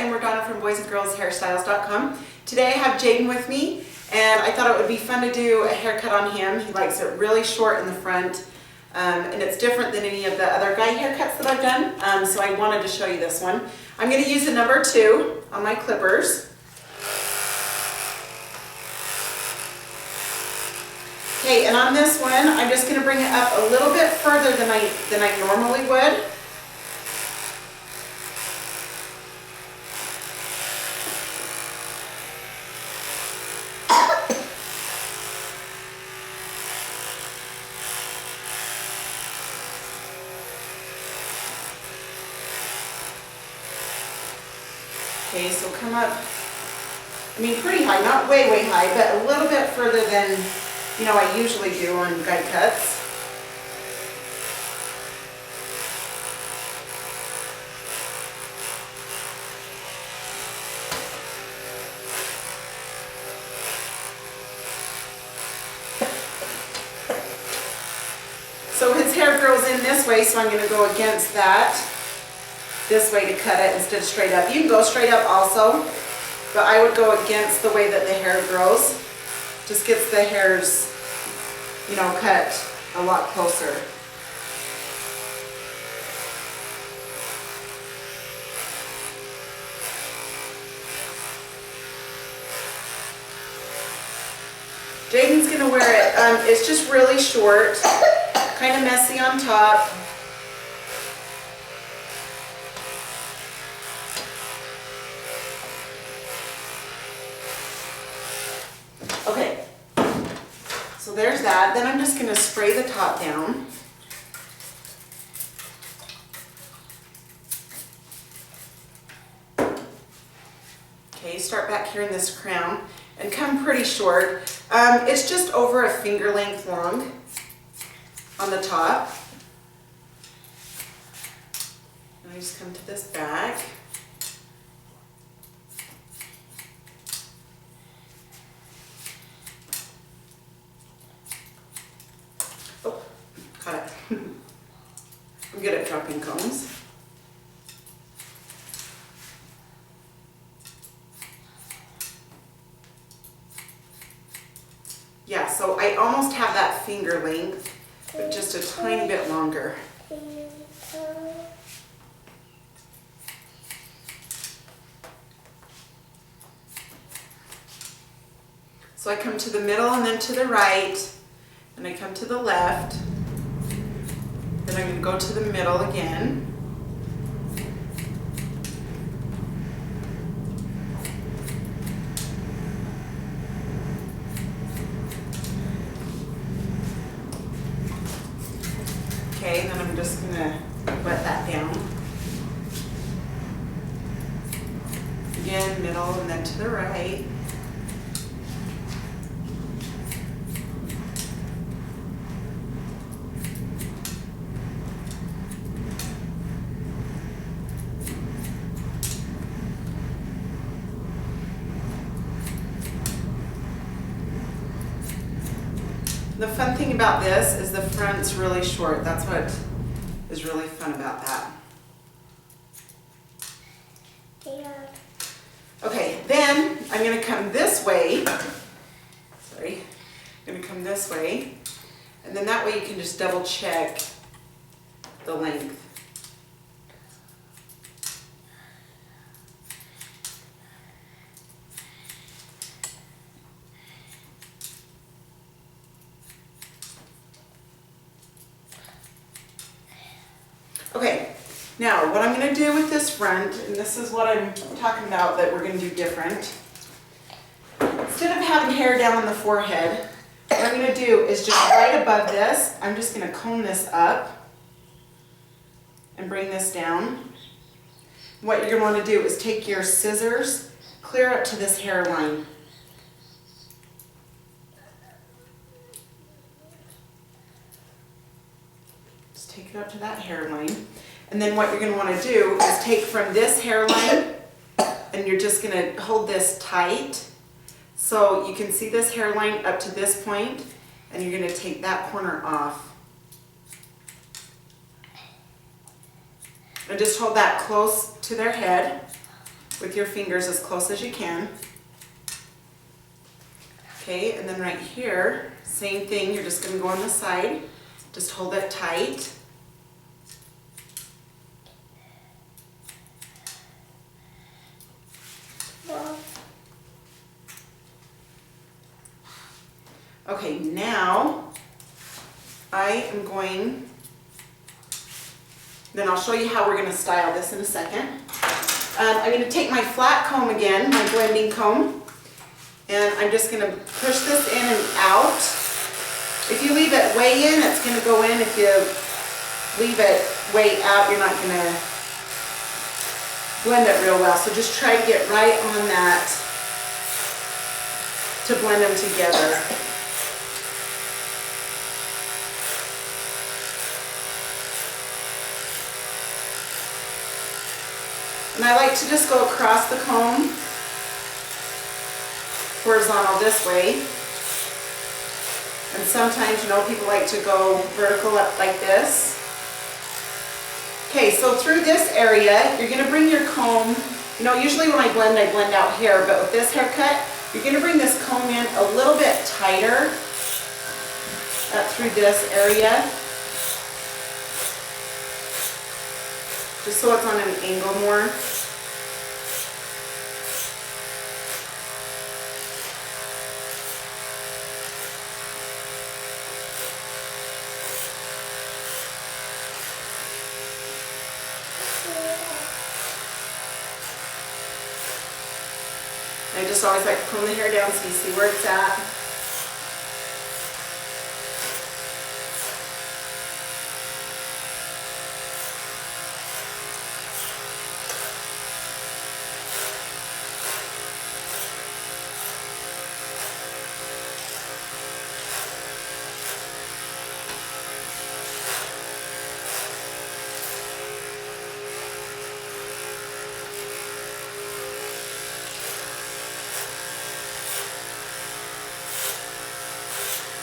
I'm Donna from boysandgirlshairstyles.com. Today I have Jaden with me, and I thought it would be fun to do a haircut on him. He likes it really short in the front, and it's different than any of the other guy haircuts that I've done, so I wanted to show you this one. I'm going to use the number 2 on my clippers. Okay, and on this one, I'm just going to bring it up a little bit further than I normally would. Okay, so come up, pretty high, not way high, but a little bit further than, I usually do on guy cuts. So his hair grows in this way, so I'm going to go against that. This way to cut it instead of straight up. You can go straight up also, but I would go against the way that the hair grows. Just gets the hairs, cut a lot closer. Jaden's gonna wear it. It's just really short, kind of messy on top. Okay, so there's that. Then I'm just going to spray the top down. Okay, start back here in this crown and come pretty short. It's just over a finger length long on the top. And I just come to this back. Got it. I'm good at dropping combs. Yeah, so I almost have that finger length, but just a tiny bit longer. So I come to the middle and then to the right, and I come to the left. Then I'm going to go to the middle again. Okay, then I'm just going to wet that down. Again, middle and then to the right. The fun thing about this is the front's really short. That's what is really fun about that. Yeah. Okay, then I'm going to come this way. Sorry. I'm going to come this way. And then that way you can just double check the length. Okay, now what I'm going to do with this front, and this is what I'm talking about that we're going to do different. Instead of having hair down on the forehead, what I'm going to do is just right above this, I'm just going to comb this up and bring this down. What you're going to want to do is take your scissors, clear up to this hairline. Take it up to that hairline, and then what you're going to want to do is take from this hairline, and you're just going to hold this tight so you can see this hairline up to this point, and you're going to take that corner off. And just hold that close to their head. with your fingers as close as you can. Okay, and then right here, same thing, you're just going to go on the side. Just hold it tight. Okay, now I am going, then I'll show you how we're going to style this in a second. I'm going to take my flat comb again, my blending comb, and I'm just going to push this in and out. If you leave it way in, it's going to go in. If you leave it way out, you're not going to blend it real well. So just try to get right on that to blend them together. And I like to just go across the comb, horizontal this way. And sometimes, you know, people like to go vertical up like this. Okay, so through this area, you're going to bring your comb, you know, usually when I blend out here, but with this haircut, you're going to bring this comb in a little bit tighter up through this area. Just so it's on an angle more. I just always like to comb the hair down so you see where it's at.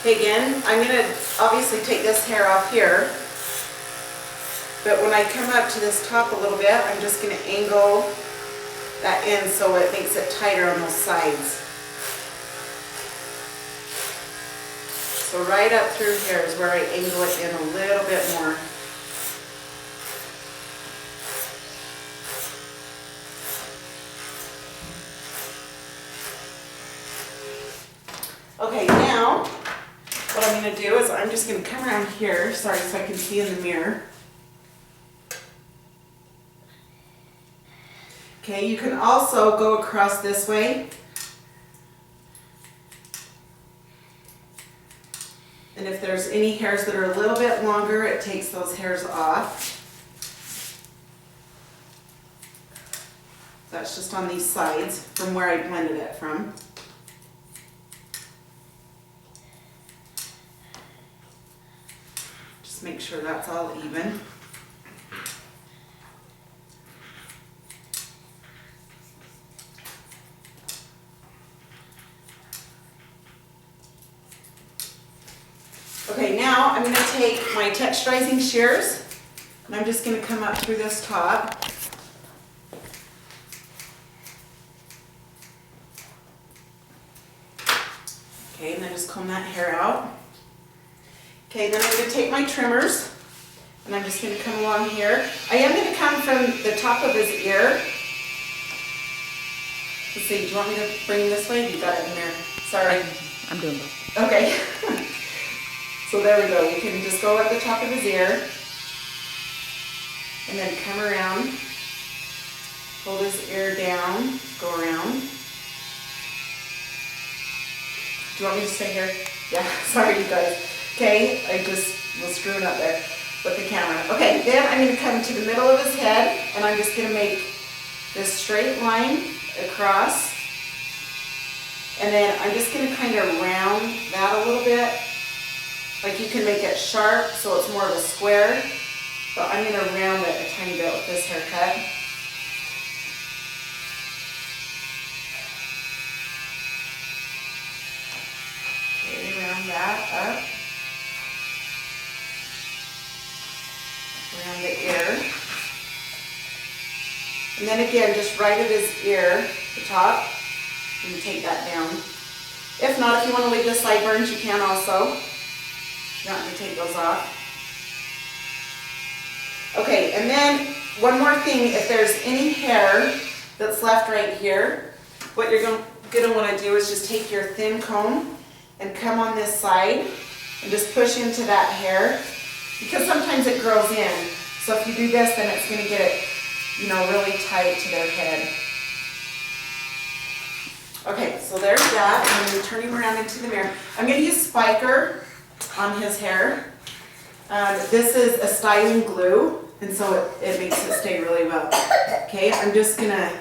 Okay, again, I'm going to obviously take this hair off here, but when I come up to this top a little bit, I'm just going to angle that in so it makes it tighter on those sides. So right up through here is where I angle it in a little bit more. Okay, now what I'm going to do is I'm just going to come around here, sorry, so I can see in the mirror. Okay, you can also go across this way. And if there's any hairs that are a little bit longer, it takes those hairs off. That's just on these sides from where I blended it from. Just make sure that's all even. Okay, now I'm going to take my texturizing shears and I'm just going to come up through this top. Okay, and then just comb that hair out. Okay, then I'm going to take my trimmers and I'm just going to come along here. I am going to come from the top of his ear. Let's see, do you want me to bring this way? You got it in there. Sorry. I'm doing both. Okay. So there we go. We can just go at the top of his ear and then come around, hold his ear down, go around. Do you want me to stay here? Yeah, sorry you guys. Okay, I just was screwing up there with the camera. Okay, then I'm going to come to the middle of his head and I'm just going to make this straight line across. And then I'm just going to kind of round that a little bit. Like you can make it sharp so it's more of a square, but I'm going to round it a tiny bit with this haircut. Okay, round that up. Around the ear. And then again, just right at his ear, the top, and you take that down. If not, if you want to leave the sideburns, you can also. You don't have to take those off. Okay, and then one more thing, if there's any hair that's left right here, what you're going to want to do is just take your thin comb and come on this side and just push into that hair, because sometimes it grows in. So if you do this, then it's going to get it, really tight to their head. Okay, so there's that. I'm going to turn him around into the mirror. I'm going to use Spiker on his hair. This is a styling glue, and so it makes it stay really well. Okay, I'm just going to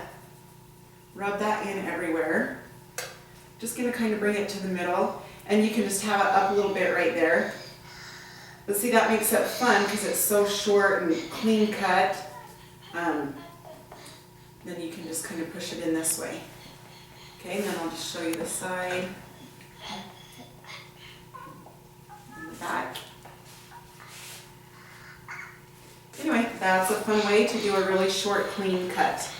rub that in everywhere. Just going to kind of bring it to the middle, and you can just have it up a little bit right there. But see, that makes it fun because it's so short and clean cut. Then you can just kind of push it in this way. Okay, and then I'll just show you the side and the back. Anyway, that's a fun way to do a really short, clean cut.